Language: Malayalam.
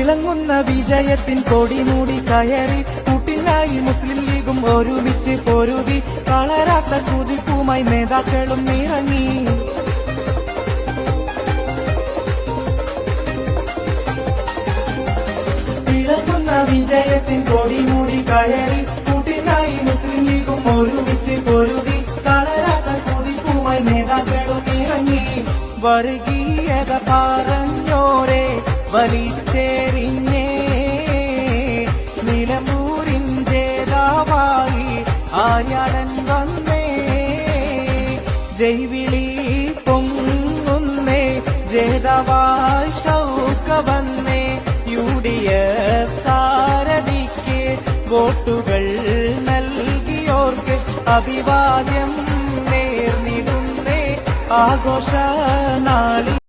തിളങ്ങുന്ന വിജയത്തിൻ കൊടിമൂടി കയറി കൂട്ടിനായി മുസ്ലിം ലീഗും ഒരുമിച്ച് പൊരുതി തളരാത്ത കുതിപ്പുമായി നേതാക്കളും ഇറങ്ങി. തിളങ്ങുന്ന വിജയത്തിൻ കൊടിമൂടി കയറി കൂട്ടിനായി മുസ്ലിം ലീഗും ഒരുമിച്ച് പൊരുതി തളരാത്ത കുതിപ്പുമായി നേതാക്കളും ഇറങ്ങി. വർഗീയത പറഞ്ഞോരെ വലിച്ചെറിഞ്ഞേ നിലമ്പൂരിൻ ജേതാവായി ആര്യാടൻ വന്നേ. ജൈവിളി പൊങ്ങുന്നേ ജേതാവായി ഷൗക്ക വന്നേ. UDF സാരഥിക്ക് വോട്ടുകൾ നൽകിയോർക്ക് അഭിവാദ്യം നേർന്നിടുന്നേ ആഘോഷ നാളിൽ.